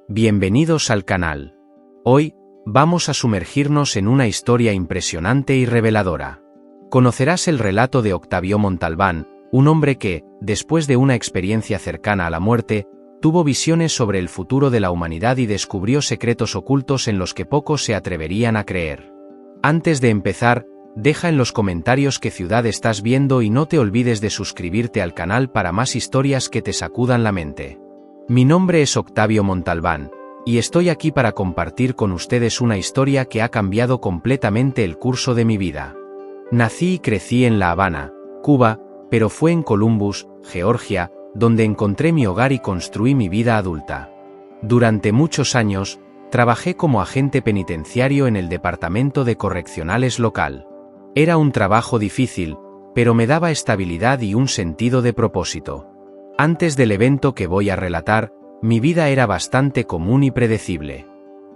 Bienvenidos al canal. Hoy, vamos a sumergirnos en una historia impresionante y reveladora. Conocerás el relato de Octavio Montalbán, un hombre que, después de una experiencia cercana a la muerte, tuvo visiones sobre el futuro de la humanidad y descubrió secretos ocultos en los que pocos se atreverían a creer. Antes de empezar, deja en los comentarios qué ciudad estás viendo y no te olvides de suscribirte al canal para más historias que te sacudan la mente. Mi nombre es Octavio Montalbán, y estoy aquí para compartir con ustedes una historia que ha cambiado completamente el curso de mi vida. Nací y crecí en La Habana, Cuba, pero fue en Columbus, Georgia, donde encontré mi hogar y construí mi vida adulta. Durante muchos años, trabajé como agente penitenciario en el departamento de correccionales local. Era un trabajo difícil, pero me daba estabilidad y un sentido de propósito. Antes del evento que voy a relatar, mi vida era bastante común y predecible.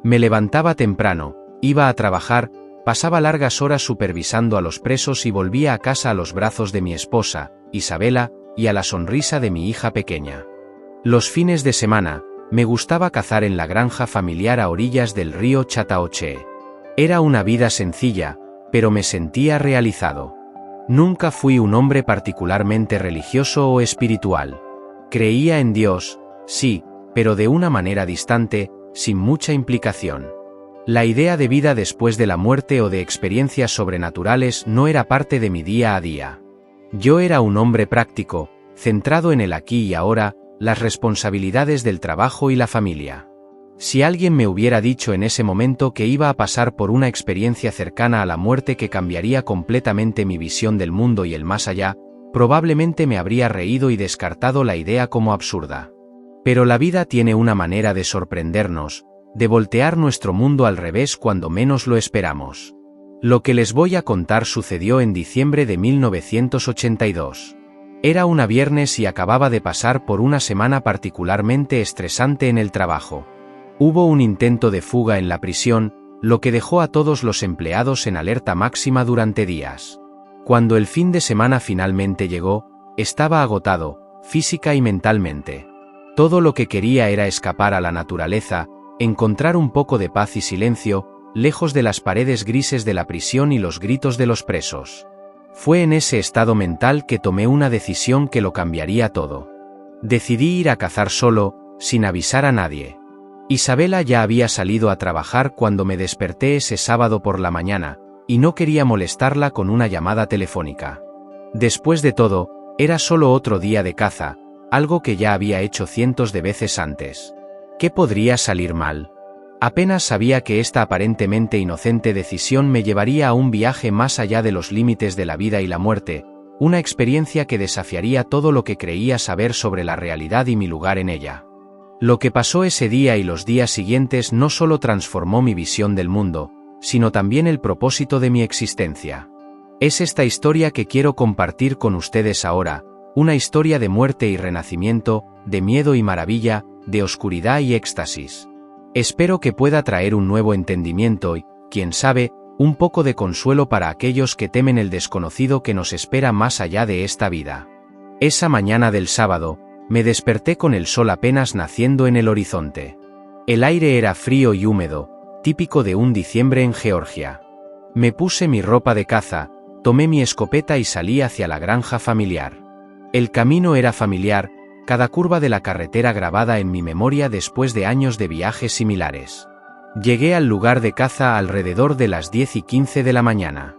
Me levantaba temprano, iba a trabajar, pasaba largas horas supervisando a los presos y volvía a casa a los brazos de mi esposa, Isabela, y a la sonrisa de mi hija pequeña. Los fines de semana, me gustaba cazar en la granja familiar a orillas del río Chattahoochee. Era una vida sencilla, pero me sentía realizado. Nunca fui un hombre particularmente religioso o espiritual. Creía en Dios, sí, pero de una manera distante, sin mucha implicación. La idea de vida después de la muerte o de experiencias sobrenaturales no era parte de mi día a día. Yo era un hombre práctico, centrado en el aquí y ahora, las responsabilidades del trabajo y la familia. Si alguien me hubiera dicho en ese momento que iba a pasar por una experiencia cercana a la muerte que cambiaría completamente mi visión del mundo y el más allá, probablemente me habría reído y descartado la idea como absurda. Pero la vida tiene una manera de sorprendernos, de voltear nuestro mundo al revés cuando menos lo esperamos. Lo que les voy a contar sucedió en diciembre de 1982. Era una viernes y acababa de pasar por una semana particularmente estresante en el trabajo. Hubo un intento de fuga en la prisión, lo que dejó a todos los empleados en alerta máxima durante días. Cuando el fin de semana finalmente llegó, estaba agotado, física y mentalmente. Todo lo que quería era escapar a la naturaleza, encontrar un poco de paz y silencio, lejos de las paredes grises de la prisión y los gritos de los presos. Fue en ese estado mental que tomé una decisión que lo cambiaría todo. Decidí ir a cazar solo, sin avisar a nadie. Isabela ya había salido a trabajar cuando me desperté ese sábado por la mañana, y no quería molestarla con una llamada telefónica. Después de todo, era solo otro día de caza, algo que ya había hecho cientos de veces antes. ¿Qué podría salir mal? Apenas sabía que esta aparentemente inocente decisión me llevaría a un viaje más allá de los límites de la vida y la muerte, una experiencia que desafiaría todo lo que creía saber sobre la realidad y mi lugar en ella. Lo que pasó ese día y los días siguientes no solo transformó mi visión del mundo, sino también el propósito de mi existencia. Es esta historia que quiero compartir con ustedes ahora, una historia de muerte y renacimiento, de miedo y maravilla, de oscuridad y éxtasis. Espero que pueda traer un nuevo entendimiento y, quién sabe, un poco de consuelo para aquellos que temen el desconocido que nos espera más allá de esta vida. Esa mañana del sábado, me desperté con el sol apenas naciendo en el horizonte. El aire era frío y húmedo, típico de un diciembre en Georgia. Me puse mi ropa de caza, tomé mi escopeta y salí hacia la granja familiar. El camino era familiar, cada curva de la carretera grabada en mi memoria después de años de viajes similares. Llegué al lugar de caza alrededor de las 10:15 de la mañana.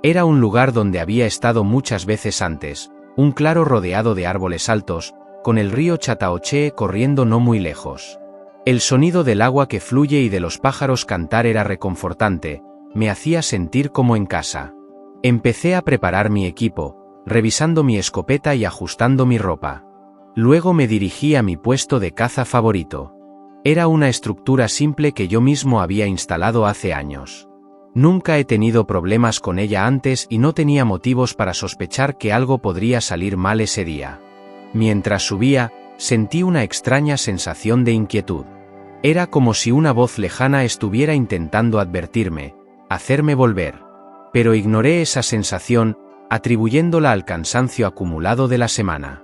Era un lugar donde había estado muchas veces antes, un claro rodeado de árboles altos, con el río Chattahoochee corriendo no muy lejos. El sonido del agua que fluye y de los pájaros cantar era reconfortante, me hacía sentir como en casa. Empecé a preparar mi equipo, revisando mi escopeta y ajustando mi ropa. Luego me dirigí a mi puesto de caza favorito. Era una estructura simple que yo mismo había instalado hace años. Nunca he tenido problemas con ella antes y no tenía motivos para sospechar que algo podría salir mal ese día. Mientras subía, sentí una extraña sensación de inquietud. Era como si una voz lejana estuviera intentando advertirme, hacerme volver. Pero ignoré esa sensación, atribuyéndola al cansancio acumulado de la semana.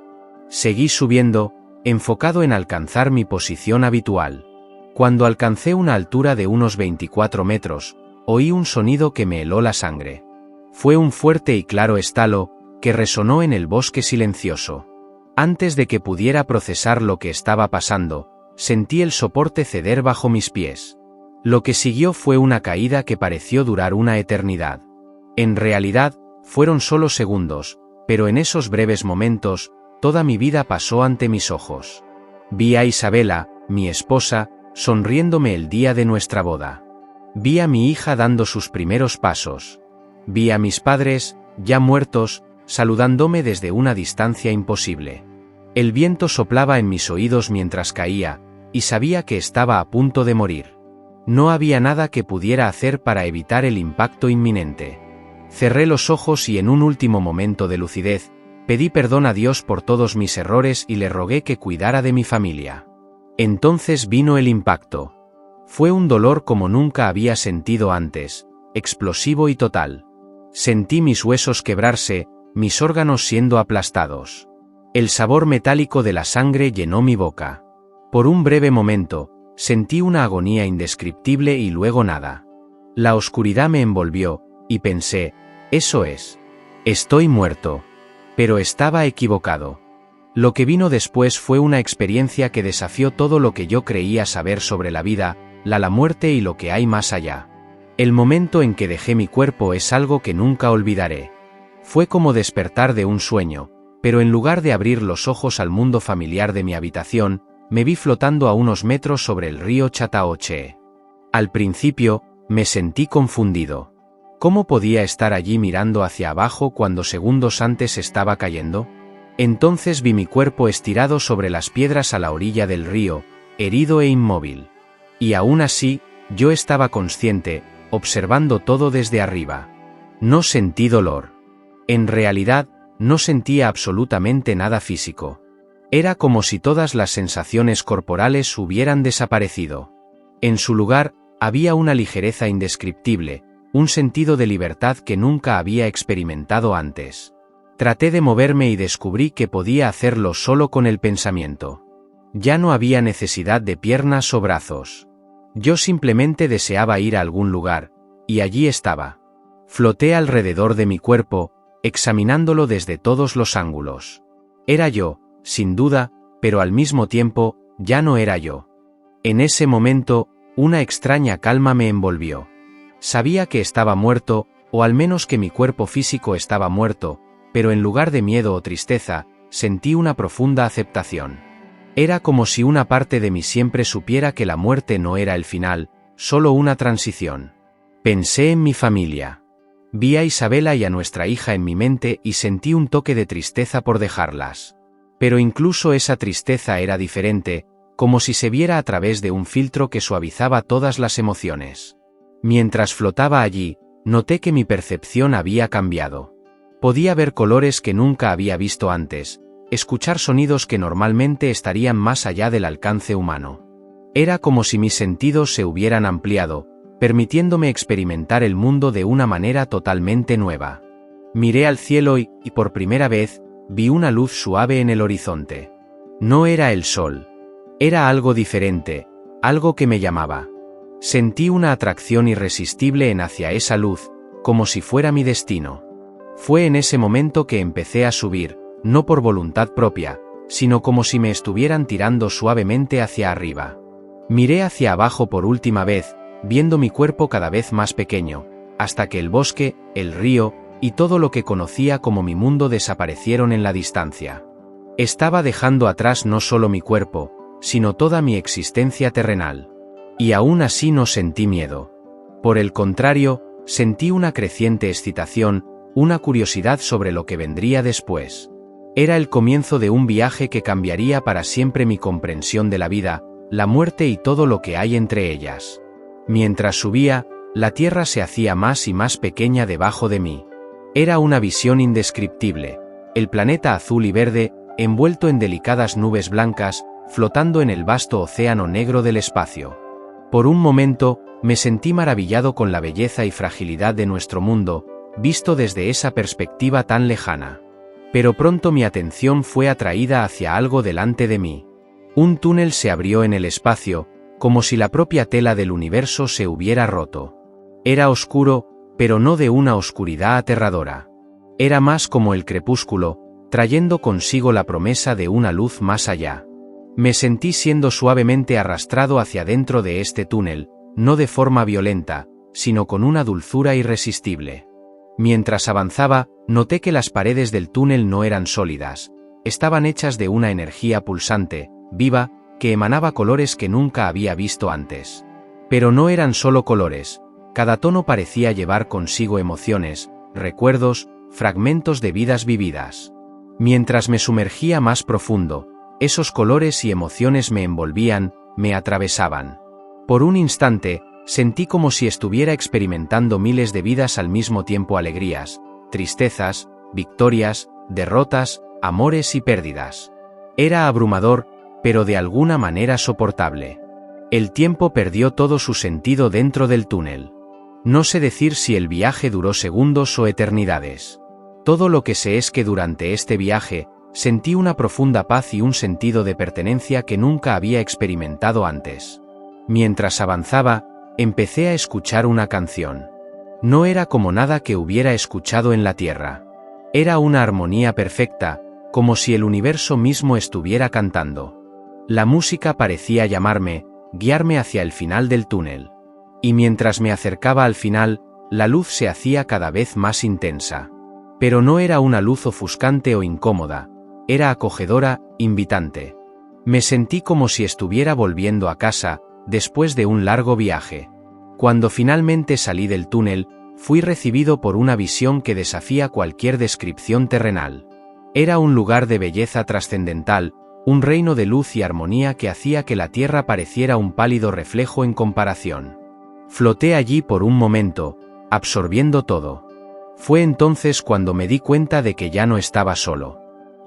Seguí subiendo, enfocado en alcanzar mi posición habitual. Cuando alcancé una altura de unos 24 metros, oí un sonido que me heló la sangre. Fue un fuerte y claro estalo, que resonó en el bosque silencioso. Antes de que pudiera procesar lo que estaba pasando, sentí el soporte ceder bajo mis pies. Lo que siguió fue una caída que pareció durar una eternidad. En realidad, fueron solo segundos, pero en esos breves momentos, toda mi vida pasó ante mis ojos. Vi a Isabela, mi esposa, sonriéndome el día de nuestra boda. Vi a mi hija dando sus primeros pasos. Vi a mis padres, ya muertos, saludándome desde una distancia imposible. El viento soplaba en mis oídos mientras caía, y sabía que estaba a punto de morir. No había nada que pudiera hacer para evitar el impacto inminente. Cerré los ojos y en un último momento de lucidez, pedí perdón a Dios por todos mis errores y le rogué que cuidara de mi familia. Entonces vino el impacto. Fue un dolor como nunca había sentido antes, explosivo y total. Sentí mis huesos quebrarse, mis órganos siendo aplastados. El sabor metálico de la sangre llenó mi boca. Por un breve momento, sentí una agonía indescriptible y luego nada. La oscuridad me envolvió, y pensé, eso es. Estoy muerto. Pero estaba equivocado. Lo que vino después fue una experiencia que desafió todo lo que yo creía saber sobre la vida, la muerte y lo que hay más allá. El momento en que dejé mi cuerpo es algo que nunca olvidaré. Fue como despertar de un sueño, pero en lugar de abrir los ojos al mundo familiar de mi habitación, me vi flotando a unos metros sobre el río Chattahoochee. Al principio, me sentí confundido. ¿Cómo podía estar allí mirando hacia abajo cuando segundos antes estaba cayendo? Entonces vi mi cuerpo estirado sobre las piedras a la orilla del río, herido e inmóvil. Y aún así, yo estaba consciente, observando todo desde arriba. No sentí dolor. En realidad, no sentía absolutamente nada físico. Era como si todas las sensaciones corporales hubieran desaparecido. En su lugar, había una ligereza indescriptible, un sentido de libertad que nunca había experimentado antes. Traté de moverme y descubrí que podía hacerlo solo con el pensamiento. Ya no había necesidad de piernas o brazos. Yo simplemente deseaba ir a algún lugar, y allí estaba. Floté alrededor de mi cuerpo, examinándolo desde todos los ángulos. Era yo, sin duda, pero al mismo tiempo, ya no era yo. En ese momento, una extraña calma me envolvió. Sabía que estaba muerto, o al menos que mi cuerpo físico estaba muerto, pero en lugar de miedo o tristeza, sentí una profunda aceptación. Era como si una parte de mí siempre supiera que la muerte no era el final, solo una transición. Pensé en mi familia. Vi a Isabela y a nuestra hija en mi mente y sentí un toque de tristeza por dejarlas. Pero incluso esa tristeza era diferente, como si se viera a través de un filtro que suavizaba todas las emociones. Mientras flotaba allí, noté que mi percepción había cambiado. Podía ver colores que nunca había visto antes, escuchar sonidos que normalmente estarían más allá del alcance humano. Era como si mis sentidos se hubieran ampliado, permitiéndome experimentar el mundo de una manera totalmente nueva. Miré al cielo y, por primera vez, vi una luz suave en el horizonte. No era el sol. Era algo diferente, algo que me llamaba. Sentí una atracción irresistible en hacia esa luz, como si fuera mi destino. Fue en ese momento que empecé a subir, no por voluntad propia, sino como si me estuvieran tirando suavemente hacia arriba. Miré hacia abajo por última vez, viendo mi cuerpo cada vez más pequeño, hasta que el bosque, el río, y todo lo que conocía como mi mundo desaparecieron en la distancia. Estaba dejando atrás no solo mi cuerpo, sino toda mi existencia terrenal. Y aún así no sentí miedo. Por el contrario, sentí una creciente excitación, una curiosidad sobre lo que vendría después. Era el comienzo de un viaje que cambiaría para siempre mi comprensión de la vida, la muerte y todo lo que hay entre ellas. Mientras subía, la tierra se hacía más y más pequeña debajo de mí. Era una visión indescriptible, el planeta azul y verde, envuelto en delicadas nubes blancas, flotando en el vasto océano negro del espacio. Por un momento, me sentí maravillado con la belleza y fragilidad de nuestro mundo, visto desde esa perspectiva tan lejana. Pero pronto mi atención fue atraída hacia algo delante de mí. Un túnel se abrió en el espacio, como si la propia tela del universo se hubiera roto. Era oscuro, pero no de una oscuridad aterradora. Era más como el crepúsculo, trayendo consigo la promesa de una luz más allá. Me sentí siendo suavemente arrastrado hacia dentro de este túnel, no de forma violenta, sino con una dulzura irresistible. Mientras avanzaba, noté que las paredes del túnel no eran sólidas, estaban hechas de una energía pulsante, viva, que emanaba colores que nunca había visto antes. Pero no eran solo colores, cada tono parecía llevar consigo emociones, recuerdos, fragmentos de vidas vividas. Mientras me sumergía más profundo, esos colores y emociones me envolvían, me atravesaban. Por un instante, sentí como si estuviera experimentando miles de vidas al mismo tiempo: alegrías, tristezas, victorias, derrotas, amores y pérdidas. Era abrumador, pero de alguna manera soportable. El tiempo perdió todo su sentido dentro del túnel. No sé decir si el viaje duró segundos o eternidades. Todo lo que sé es que durante este viaje, sentí una profunda paz y un sentido de pertenencia que nunca había experimentado antes. Mientras avanzaba, empecé a escuchar una canción. No era como nada que hubiera escuchado en la Tierra. Era una armonía perfecta, como si el universo mismo estuviera cantando. La música parecía llamarme, guiarme hacia el final del túnel. Y mientras me acercaba al final, la luz se hacía cada vez más intensa. Pero no era una luz ofuscante o incómoda, era acogedora, invitante. Me sentí como si estuviera volviendo a casa, después de un largo viaje. Cuando finalmente salí del túnel, fui recibido por una visión que desafía cualquier descripción terrenal. Era un lugar de belleza trascendental, un reino de luz y armonía que hacía que la tierra pareciera un pálido reflejo en comparación. Floté allí por un momento, absorbiendo todo. Fue entonces cuando me di cuenta de que ya no estaba solo.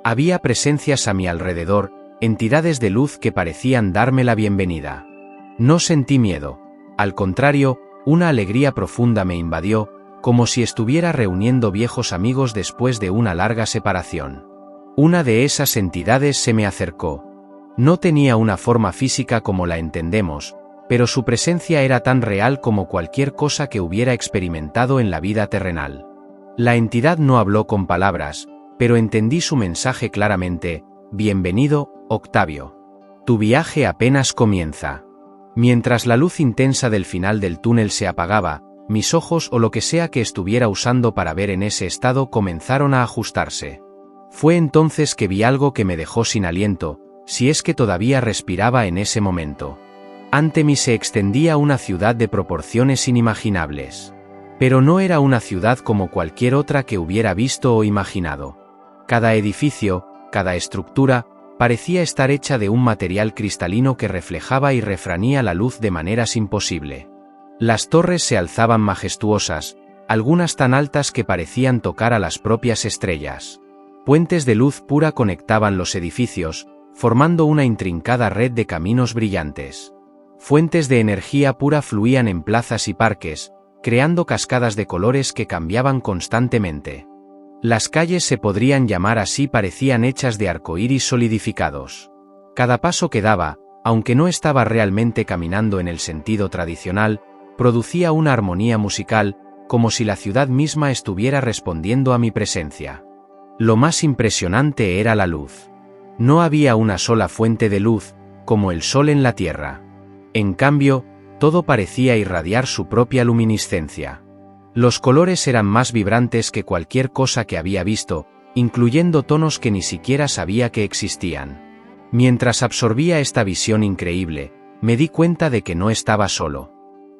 Había presencias a mi alrededor, entidades de luz que parecían darme la bienvenida. No sentí miedo, al contrario, una alegría profunda me invadió, como si estuviera reuniendo viejos amigos después de una larga separación. Una de esas entidades se me acercó. No tenía una forma física como la entendemos, pero su presencia era tan real como cualquier cosa que hubiera experimentado en la vida terrenal. La entidad no habló con palabras, pero entendí su mensaje claramente: bienvenido, Octavio. Tu viaje apenas comienza. Mientras la luz intensa del final del túnel se apagaba, mis ojos o lo que sea que estuviera usando para ver en ese estado comenzaron a ajustarse. Fue entonces que vi algo que me dejó sin aliento, si es que todavía respiraba en ese momento. Ante mí se extendía una ciudad de proporciones inimaginables. Pero no era una ciudad como cualquier otra que hubiera visto o imaginado. Cada edificio, cada estructura, parecía estar hecha de un material cristalino que reflejaba y refranía la luz de maneras imposibles. Las torres se alzaban majestuosas, algunas tan altas que parecían tocar a las propias estrellas. Puentes de luz pura conectaban los edificios, formando una intrincada red de caminos brillantes. Fuentes de energía pura fluían en plazas y parques, creando cascadas de colores que cambiaban constantemente. Las calles, se podrían llamar así, parecían hechas de arcoíris solidificados. Cada paso que daba, aunque no estaba realmente caminando en el sentido tradicional, producía una armonía musical, como si la ciudad misma estuviera respondiendo a mi presencia. Lo más impresionante era la luz. No había una sola fuente de luz, como el sol en la tierra. En cambio, todo parecía irradiar su propia luminiscencia. Los colores eran más vibrantes que cualquier cosa que había visto, incluyendo tonos que ni siquiera sabía que existían. Mientras absorbía esta visión increíble, me di cuenta de que no estaba solo.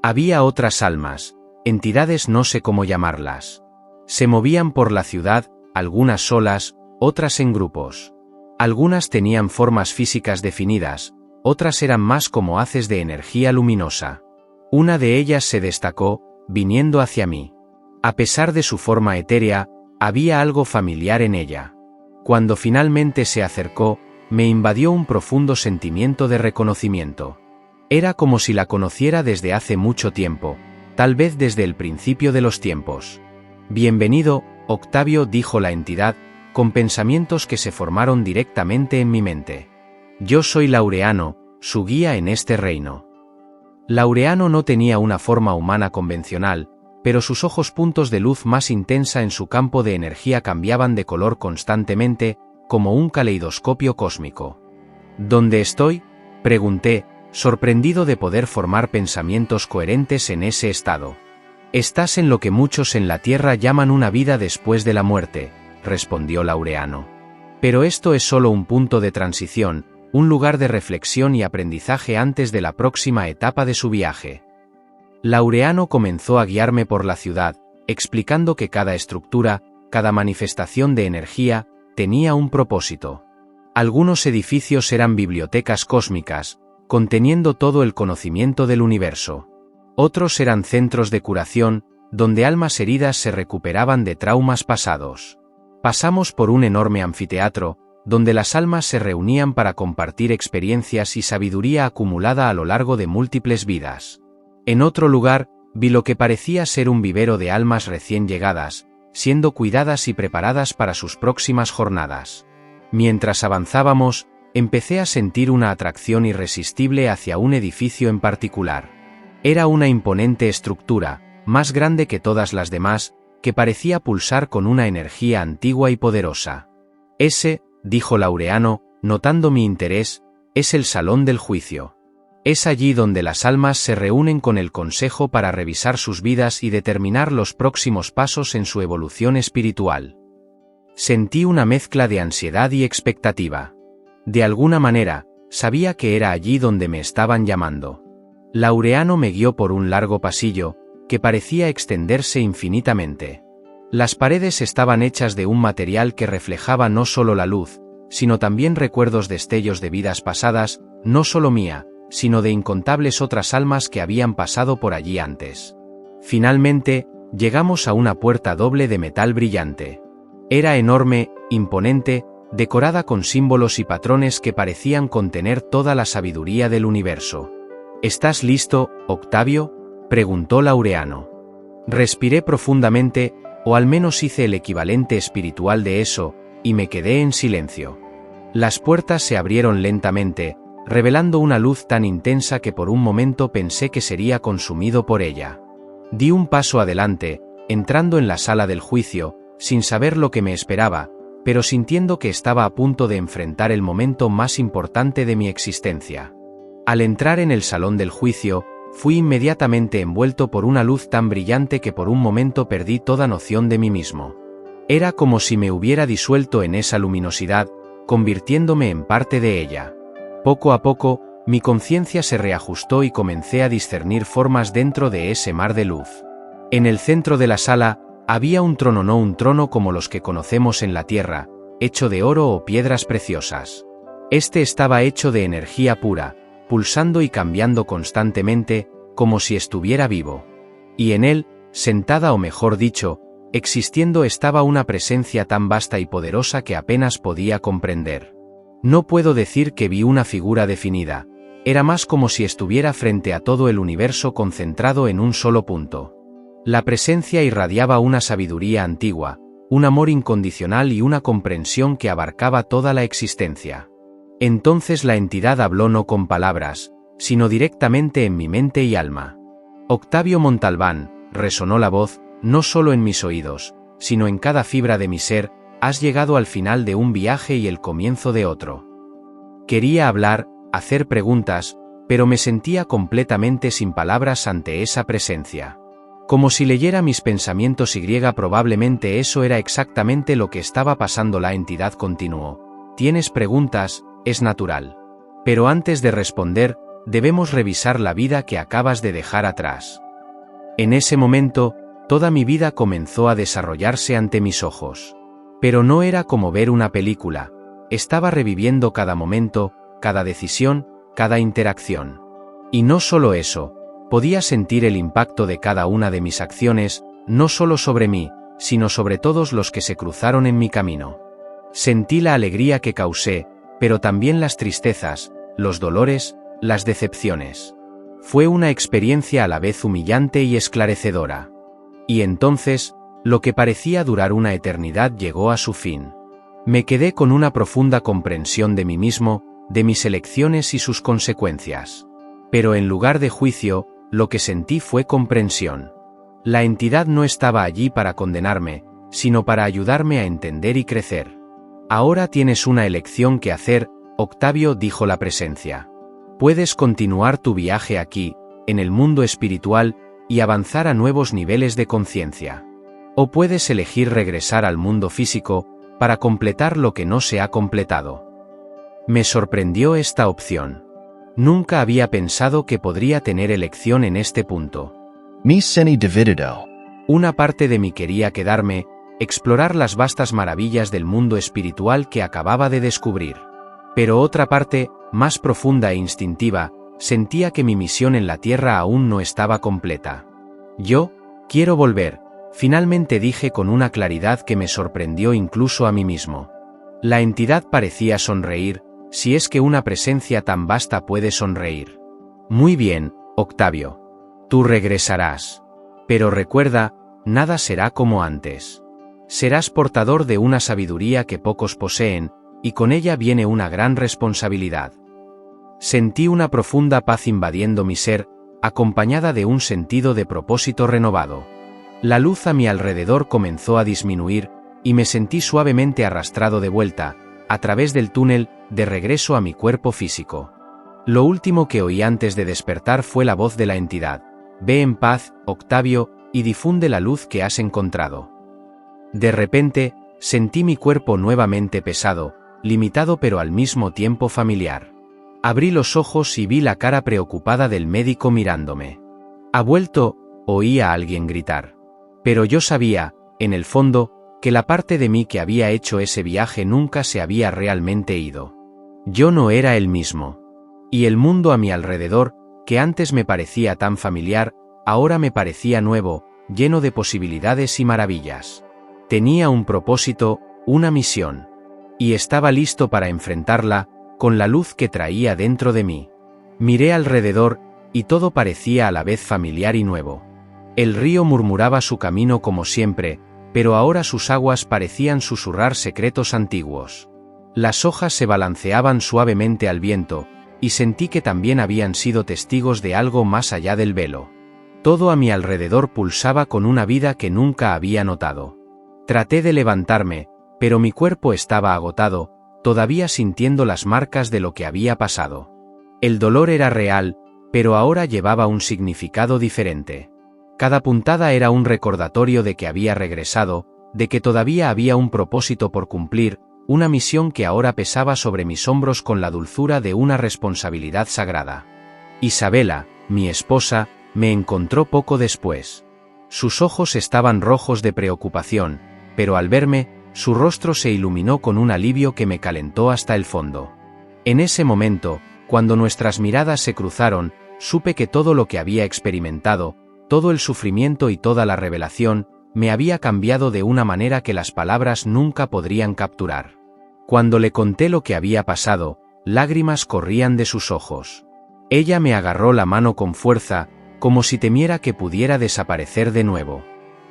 Había otras almas, entidades, no sé cómo llamarlas. Se movían por la ciudad, algunas solas, otras en grupos. Algunas tenían formas físicas definidas, otras eran más como haces de energía luminosa. Una de ellas se destacó, viniendo hacia mí. A pesar de su forma etérea, había algo familiar en ella. Cuando finalmente se acercó, me invadió un profundo sentimiento de reconocimiento. Era como si la conociera desde hace mucho tiempo, tal vez desde el principio de los tiempos. Bienvenido, Octavio, dijo la entidad, con pensamientos que se formaron directamente en mi mente. Yo soy Laureano, su guía en este reino. Laureano no tenía una forma humana convencional, pero sus ojos, puntos de luz más intensa en su campo de energía, cambiaban de color constantemente, como un caleidoscopio cósmico. ¿Dónde estoy?, pregunté, sorprendido de poder formar pensamientos coherentes en ese estado. Estás en lo que muchos en la Tierra llaman una vida después de la muerte, respondió Laureano. Pero esto es solo un punto de transición, un lugar de reflexión y aprendizaje antes de la próxima etapa de su viaje. Laureano comenzó a guiarme por la ciudad, explicando que cada estructura, cada manifestación de energía, tenía un propósito. Algunos edificios eran bibliotecas cósmicas, conteniendo todo el conocimiento del universo. Otros eran centros de curación, donde almas heridas se recuperaban de traumas pasados. Pasamos por un enorme anfiteatro, donde las almas se reunían para compartir experiencias y sabiduría acumulada a lo largo de múltiples vidas. En otro lugar, vi lo que parecía ser un vivero de almas recién llegadas, siendo cuidadas y preparadas para sus próximas jornadas. Mientras avanzábamos, empecé a sentir una atracción irresistible hacia un edificio en particular. Era una imponente estructura, más grande que todas las demás, que parecía pulsar con una energía antigua y poderosa. Ese, dijo Laureano, notando mi interés, es el salón del juicio. Es allí donde las almas se reúnen con el consejo para revisar sus vidas y determinar los próximos pasos en su evolución espiritual. Sentí una mezcla de ansiedad y expectativa. De alguna manera, sabía que era allí donde me estaban llamando. Laureano me guió por un largo pasillo, que parecía extenderse infinitamente. Las paredes estaban hechas de un material que reflejaba no solo la luz, sino también recuerdos, destellos de vidas pasadas, no solo mía, sino de incontables otras almas que habían pasado por allí antes. Finalmente, llegamos a una puerta doble de metal brillante. Era enorme, imponente, decorada con símbolos y patrones que parecían contener toda la sabiduría del universo. ¿Estás listo, Octavio?, preguntó Laureano. Respiré profundamente, o al menos hice el equivalente espiritual de eso, y me quedé en silencio. Las puertas se abrieron lentamente, revelando una luz tan intensa que por un momento pensé que sería consumido por ella. Di un paso adelante, entrando en la sala del juicio, sin saber lo que me esperaba, pero sintiendo que estaba a punto de enfrentar el momento más importante de mi existencia. Al entrar en el salón del juicio, fui inmediatamente envuelto por una luz tan brillante que por un momento perdí toda noción de mí mismo. Era como si me hubiera disuelto en esa luminosidad, convirtiéndome en parte de ella. Poco a poco, mi conciencia se reajustó y comencé a discernir formas dentro de ese mar de luz. En el centro de la sala, había un trono, no un trono como los que conocemos en la Tierra, hecho de oro o piedras preciosas. Este estaba hecho de energía pura, pulsando y cambiando constantemente, como si estuviera vivo. Y en él, sentada o mejor dicho, existiendo, estaba una presencia tan vasta y poderosa que apenas podía comprender. No puedo decir que vi una figura definida, era más como si estuviera frente a todo el universo concentrado en un solo punto. La presencia irradiaba una sabiduría antigua, un amor incondicional y una comprensión que abarcaba toda la existencia. Entonces la entidad habló no con palabras, sino directamente en mi mente y alma. Octavio Montalbán, resonó la voz, no solo en mis oídos, sino en cada fibra de mi ser, has llegado al final de un viaje y el comienzo de otro. Quería hablar, hacer preguntas, pero me sentía completamente sin palabras ante esa presencia. Como si leyera mis pensamientos y probablemente eso era exactamente lo que estaba pasando. La entidad continuó. ¿Tienes preguntas? Es natural. Pero antes de responder, debemos revisar la vida que acabas de dejar atrás. En ese momento, toda mi vida comenzó a desarrollarse ante mis ojos. Pero no era como ver una película, estaba reviviendo cada momento, cada decisión, cada interacción. Y no solo eso, podía sentir el impacto de cada una de mis acciones, no solo sobre mí, sino sobre todos los que se cruzaron en mi camino. Sentí la alegría que causé, pero también las tristezas, los dolores, las decepciones. Fue una experiencia a la vez humillante y esclarecedora. Y entonces, lo que parecía durar una eternidad llegó a su fin. Me quedé con una profunda comprensión de mí mismo, de mis elecciones y sus consecuencias. Pero en lugar de juicio, lo que sentí fue comprensión. La entidad no estaba allí para condenarme, sino para ayudarme a entender y crecer. Ahora tienes una elección que hacer, Octavio, dijo la presencia. Puedes continuar tu viaje aquí, en el mundo espiritual, y avanzar a nuevos niveles de conciencia. O puedes elegir regresar al mundo físico, para completar lo que no se ha completado. Me sorprendió esta opción. Nunca había pensado que podría tener elección en este punto. Mi seni dividido. Una parte de mí quería quedarme, explorar las vastas maravillas del mundo espiritual que acababa de descubrir. Pero otra parte, más profunda e instintiva, sentía que mi misión en la Tierra aún no estaba completa. Yo, quiero volver, finalmente dije con una claridad que me sorprendió incluso a mí mismo. La entidad parecía sonreír, si es que una presencia tan vasta puede sonreír. Muy bien, Octavio. Tú regresarás. Pero recuerda, nada será como antes. Serás portador de una sabiduría que pocos poseen, y con ella viene una gran responsabilidad. Sentí una profunda paz invadiendo mi ser, acompañada de un sentido de propósito renovado. La luz a mi alrededor comenzó a disminuir, y me sentí suavemente arrastrado de vuelta, a través del túnel, de regreso a mi cuerpo físico. Lo último que oí antes de despertar fue la voz de la entidad. Ve en paz, Octavio, y difunde la luz que has encontrado. De repente, sentí mi cuerpo nuevamente pesado, limitado pero al mismo tiempo familiar. Abrí los ojos y vi la cara preocupada del médico mirándome. «¿Ha vuelto?», oí a alguien gritar. Pero yo sabía, en el fondo, que la parte de mí que había hecho ese viaje nunca se había realmente ido. Yo no era el mismo. Y el mundo a mi alrededor, que antes me parecía tan familiar, ahora me parecía nuevo, lleno de posibilidades y maravillas. Tenía un propósito, una misión. Y estaba listo para enfrentarla, con la luz que traía dentro de mí. Miré alrededor, y todo parecía a la vez familiar y nuevo. El río murmuraba su camino como siempre, pero ahora sus aguas parecían susurrar secretos antiguos. Las hojas se balanceaban suavemente al viento, y sentí que también habían sido testigos de algo más allá del velo. Todo a mi alrededor pulsaba con una vida que nunca había notado. Traté de levantarme, pero mi cuerpo estaba agotado, todavía sintiendo las marcas de lo que había pasado. El dolor era real, pero ahora llevaba un significado diferente. Cada puntada era un recordatorio de que había regresado, de que todavía había un propósito por cumplir, una misión que ahora pesaba sobre mis hombros con la dulzura de una responsabilidad sagrada. Isabela, mi esposa, me encontró poco después. Sus ojos estaban rojos de preocupación, pero al verme, su rostro se iluminó con un alivio que me calentó hasta el fondo. En ese momento, cuando nuestras miradas se cruzaron, supe que todo lo que había experimentado, todo el sufrimiento y toda la revelación, me había cambiado de una manera que las palabras nunca podrían capturar. Cuando le conté lo que había pasado, lágrimas corrían de sus ojos. Ella me agarró la mano con fuerza, como si temiera que pudiera desaparecer de nuevo.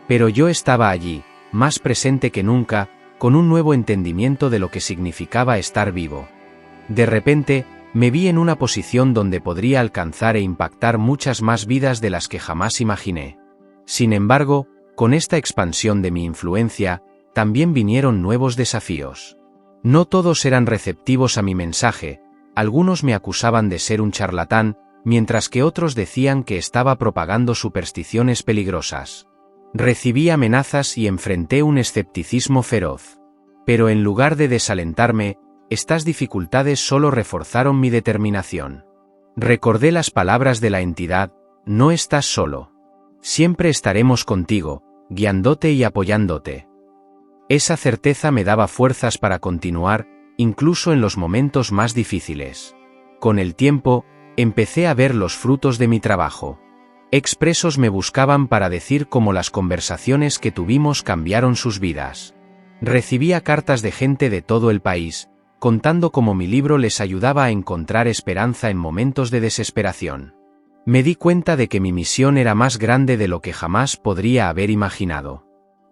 Pero yo estaba allí, más presente que nunca, con un nuevo entendimiento de lo que significaba estar vivo. De repente, me vi en una posición donde podría alcanzar e impactar muchas más vidas de las que jamás imaginé. Sin embargo, con esta expansión de mi influencia, también vinieron nuevos desafíos. No todos eran receptivos a mi mensaje, algunos me acusaban de ser un charlatán, mientras que otros decían que estaba propagando supersticiones peligrosas. Recibí amenazas y enfrenté un escepticismo feroz. Pero en lugar de desalentarme, estas dificultades solo reforzaron mi determinación. Recordé las palabras de la entidad: no estás solo. Siempre estaremos contigo, guiándote y apoyándote. Esa certeza me daba fuerzas para continuar, incluso en los momentos más difíciles. Con el tiempo, empecé a ver los frutos de mi trabajo. Expresos me buscaban para decir cómo las conversaciones que tuvimos cambiaron sus vidas. Recibía cartas de gente de todo el país, contando cómo mi libro les ayudaba a encontrar esperanza en momentos de desesperación. Me di cuenta de que mi misión era más grande de lo que jamás podría haber imaginado.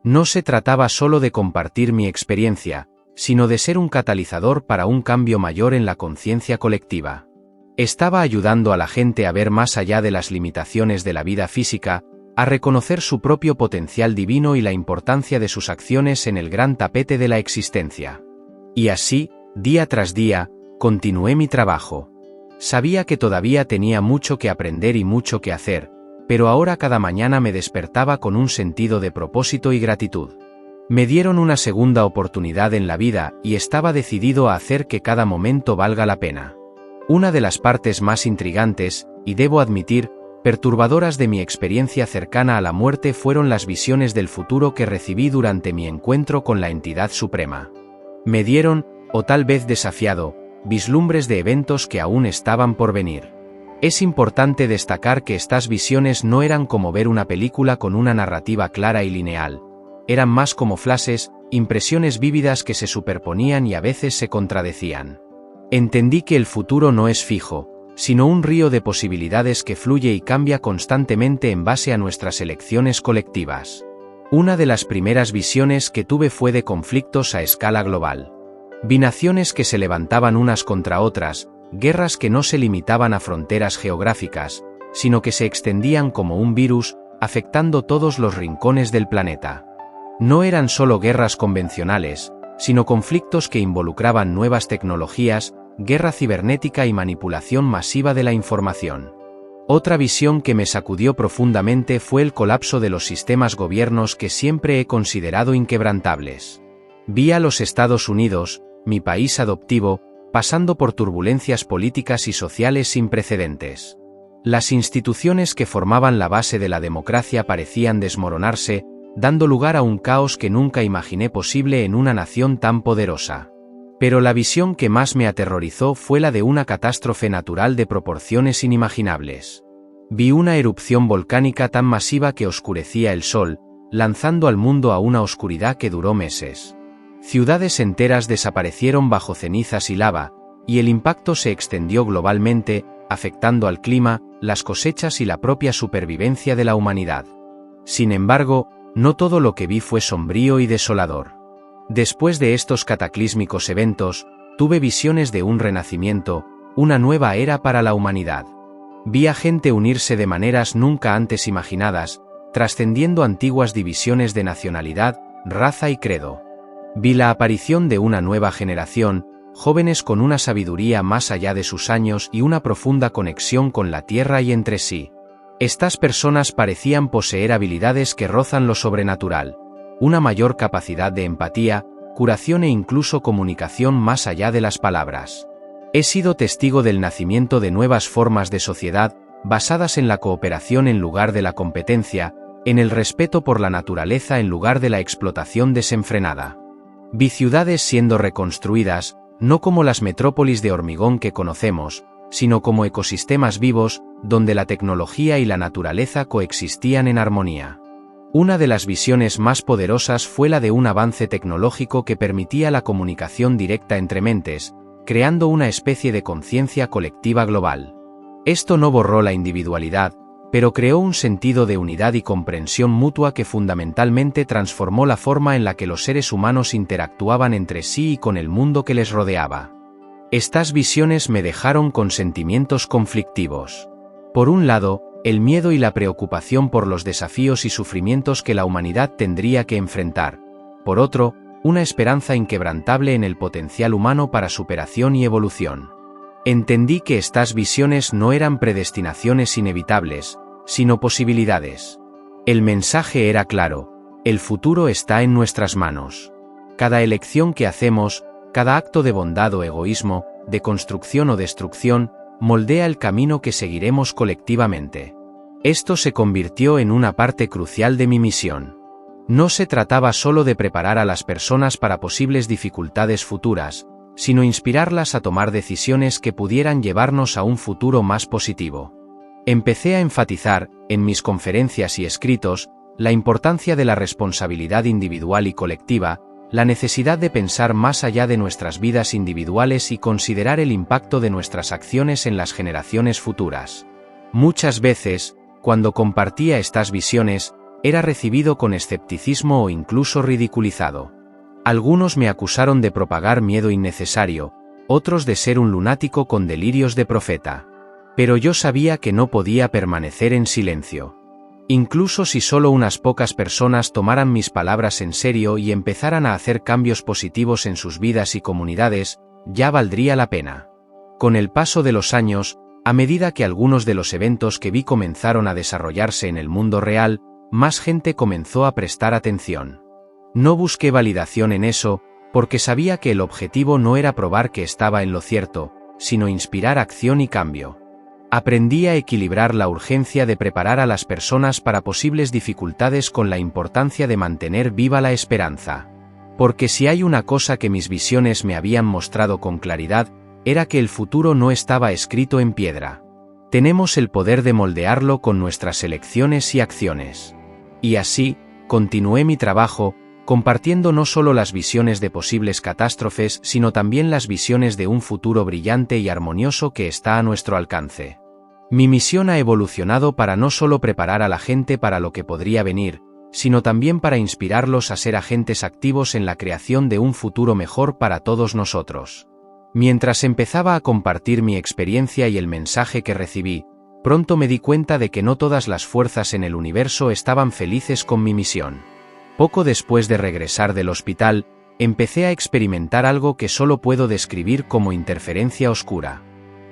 No se trataba solo de compartir mi experiencia, sino de ser un catalizador para un cambio mayor en la conciencia colectiva. Estaba ayudando a la gente a ver más allá de las limitaciones de la vida física, a reconocer su propio potencial divino y la importancia de sus acciones en el gran tapete de la existencia. Y así, día tras día, continué mi trabajo. Sabía que todavía tenía mucho que aprender y mucho que hacer, pero ahora cada mañana me despertaba con un sentido de propósito y gratitud. Me dieron una segunda oportunidad en la vida y estaba decidido a hacer que cada momento valga la pena. Una de las partes más intrigantes, y debo admitir, perturbadoras de mi experiencia cercana a la muerte fueron las visiones del futuro que recibí durante mi encuentro con la entidad suprema. Me dieron, o tal vez desafiado, vislumbres de eventos que aún estaban por venir. Es importante destacar que estas visiones no eran como ver una película con una narrativa clara y lineal. Eran más como flashes, impresiones vívidas que se superponían y a veces se contradecían. Entendí que el futuro no es fijo, sino un río de posibilidades que fluye y cambia constantemente en base a nuestras elecciones colectivas. Una de las primeras visiones que tuve fue de conflictos a escala global. Vi naciones que se levantaban unas contra otras, guerras que no se limitaban a fronteras geográficas, sino que se extendían como un virus, afectando todos los rincones del planeta. No eran solo guerras convencionales, sino conflictos que involucraban nuevas tecnologías, guerra cibernética y manipulación masiva de la información. Otra visión que me sacudió profundamente fue el colapso de los sistemas gobiernos que siempre he considerado inquebrantables. Vi a los Estados Unidos, mi país adoptivo, pasando por turbulencias políticas y sociales sin precedentes. Las instituciones que formaban la base de la democracia parecían desmoronarse, dando lugar a un caos que nunca imaginé posible en una nación tan poderosa. Pero la visión que más me aterrorizó fue la de una catástrofe natural de proporciones inimaginables. Vi una erupción volcánica tan masiva que oscurecía el sol, lanzando al mundo a una oscuridad que duró meses. Ciudades enteras desaparecieron bajo cenizas y lava, y el impacto se extendió globalmente, afectando al clima, las cosechas y la propia supervivencia de la humanidad. Sin embargo, no todo lo que vi fue sombrío y desolador. Después de estos cataclísmicos eventos, tuve visiones de un renacimiento, una nueva era para la humanidad. Vi a gente unirse de maneras nunca antes imaginadas, trascendiendo antiguas divisiones de nacionalidad, raza y credo. Vi la aparición de una nueva generación, jóvenes con una sabiduría más allá de sus años y una profunda conexión con la tierra y entre sí. Estas personas parecían poseer habilidades que rozan lo sobrenatural, una mayor capacidad de empatía, curación e incluso comunicación más allá de las palabras. He sido testigo del nacimiento de nuevas formas de sociedad, basadas en la cooperación en lugar de la competencia, en el respeto por la naturaleza en lugar de la explotación desenfrenada. Vi ciudades siendo reconstruidas, no como las metrópolis de hormigón que conocemos, sino como ecosistemas vivos, donde la tecnología y la naturaleza coexistían en armonía. Una de las visiones más poderosas fue la de un avance tecnológico que permitía la comunicación directa entre mentes, creando una especie de conciencia colectiva global. Esto no borró la individualidad, pero creó un sentido de unidad y comprensión mutua que fundamentalmente transformó la forma en la que los seres humanos interactuaban entre sí y con el mundo que les rodeaba. Estas visiones me dejaron con sentimientos conflictivos. Por un lado, el miedo y la preocupación por los desafíos y sufrimientos que la humanidad tendría que enfrentar. Por otro, una esperanza inquebrantable en el potencial humano para superación y evolución. Entendí que estas visiones no eran predestinaciones inevitables, sino posibilidades. El mensaje era claro: el futuro está en nuestras manos. Cada elección que hacemos, cada acto de bondad o egoísmo, de construcción o destrucción, moldea el camino que seguiremos colectivamente. Esto se convirtió en una parte crucial de mi misión. No se trataba solo de preparar a las personas para posibles dificultades futuras, sino inspirarlas a tomar decisiones que pudieran llevarnos a un futuro más positivo. Empecé a enfatizar, en mis conferencias y escritos, la importancia de la responsabilidad individual y colectiva, la necesidad de pensar más allá de nuestras vidas individuales y considerar el impacto de nuestras acciones en las generaciones futuras. Muchas veces, cuando compartía estas visiones, era recibido con escepticismo o incluso ridiculizado. Algunos me acusaron de propagar miedo innecesario, otros de ser un lunático con delirios de profeta. Pero yo sabía que no podía permanecer en silencio. Incluso si solo unas pocas personas tomaran mis palabras en serio y empezaran a hacer cambios positivos en sus vidas y comunidades, ya valdría la pena. Con el paso de los años, a medida que algunos de los eventos que vi comenzaron a desarrollarse en el mundo real, más gente comenzó a prestar atención. No busqué validación en eso, porque sabía que el objetivo no era probar que estaba en lo cierto, sino inspirar acción y cambio. Aprendí a equilibrar la urgencia de preparar a las personas para posibles dificultades con la importancia de mantener viva la esperanza. Porque si hay una cosa que mis visiones me habían mostrado con claridad, era que el futuro no estaba escrito en piedra. Tenemos el poder de moldearlo con nuestras elecciones y acciones. Y así, continué mi trabajo, compartiendo no solo las visiones de posibles catástrofes, sino también las visiones de un futuro brillante y armonioso que está a nuestro alcance. Mi misión ha evolucionado para no solo preparar a la gente para lo que podría venir, sino también para inspirarlos a ser agentes activos en la creación de un futuro mejor para todos nosotros. Mientras empezaba a compartir mi experiencia y el mensaje que recibí, pronto me di cuenta de que no todas las fuerzas en el universo estaban felices con mi misión. Poco después de regresar del hospital, empecé a experimentar algo que solo puedo describir como interferencia oscura.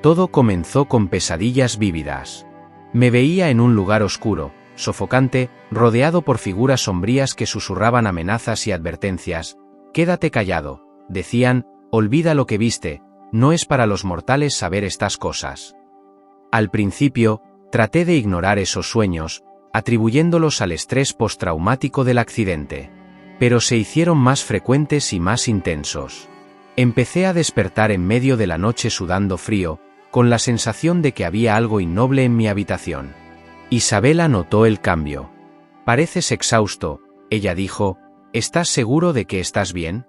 Todo comenzó con pesadillas vívidas. Me veía en un lugar oscuro, sofocante, rodeado por figuras sombrías que susurraban amenazas y advertencias. «Quédate callado», decían, «olvida lo que viste, no es para los mortales saber estas cosas». Al principio, traté de ignorar esos sueños, atribuyéndolos al estrés postraumático del accidente. Pero se hicieron más frecuentes y más intensos. Empecé a despertar en medio de la noche sudando frío, con la sensación de que había algo innoble en mi habitación. Isabela notó el cambio. «Pareces exhausto», ella dijo, «¿estás seguro de que estás bien?»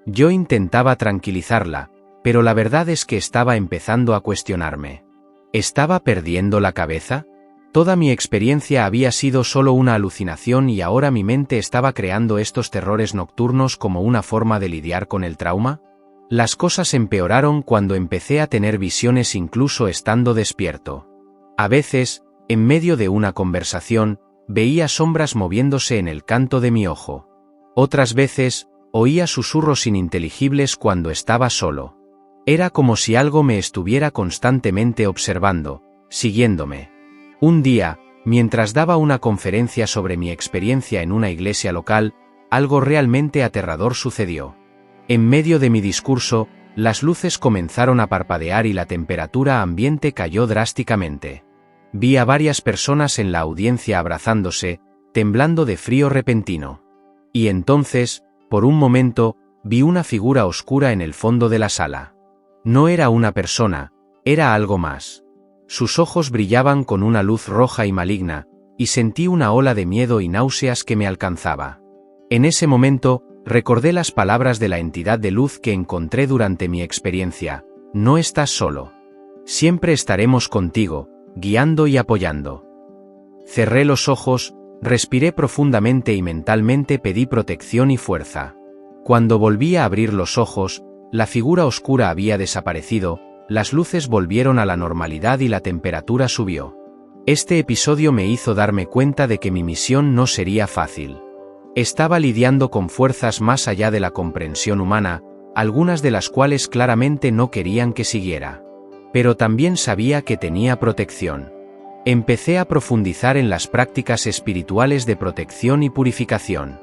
Yo intentaba tranquilizarla, pero la verdad es que estaba empezando a cuestionarme. ¿Estaba perdiendo la cabeza? Toda mi experiencia había sido solo una alucinación y ahora mi mente estaba creando estos terrores nocturnos como una forma de lidiar con el trauma. Las cosas empeoraron cuando empecé a tener visiones incluso estando despierto. A veces, en medio de una conversación, veía sombras moviéndose en el canto de mi ojo. Otras veces, oía susurros ininteligibles cuando estaba solo. Era como si algo me estuviera constantemente observando, siguiéndome. Un día, mientras daba una conferencia sobre mi experiencia en una iglesia local, algo realmente aterrador sucedió. En medio de mi discurso, las luces comenzaron a parpadear y la temperatura ambiente cayó drásticamente. Vi a varias personas en la audiencia abrazándose, temblando de frío repentino. Y entonces, por un momento, vi una figura oscura en el fondo de la sala. No era una persona, era algo más. Sus ojos brillaban con una luz roja y maligna, y sentí una ola de miedo y náuseas que me alcanzaba. En ese momento, recordé las palabras de la entidad de luz que encontré durante mi experiencia: «No estás solo. Siempre estaremos contigo, guiando y apoyando». Cerré los ojos, respiré profundamente y mentalmente pedí protección y fuerza. Cuando volví a abrir los ojos, la figura oscura había desaparecido, las luces volvieron a la normalidad y la temperatura subió. Este episodio me hizo darme cuenta de que mi misión no sería fácil. Estaba lidiando con fuerzas más allá de la comprensión humana, algunas de las cuales claramente no querían que siguiera. Pero también sabía que tenía protección. Empecé a profundizar en las prácticas espirituales de protección y purificación.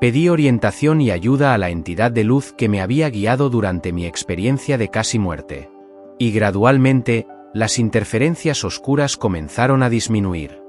Pedí orientación y ayuda a la entidad de luz que me había guiado durante mi experiencia de casi muerte. Y gradualmente, las interferencias oscuras comenzaron a disminuir.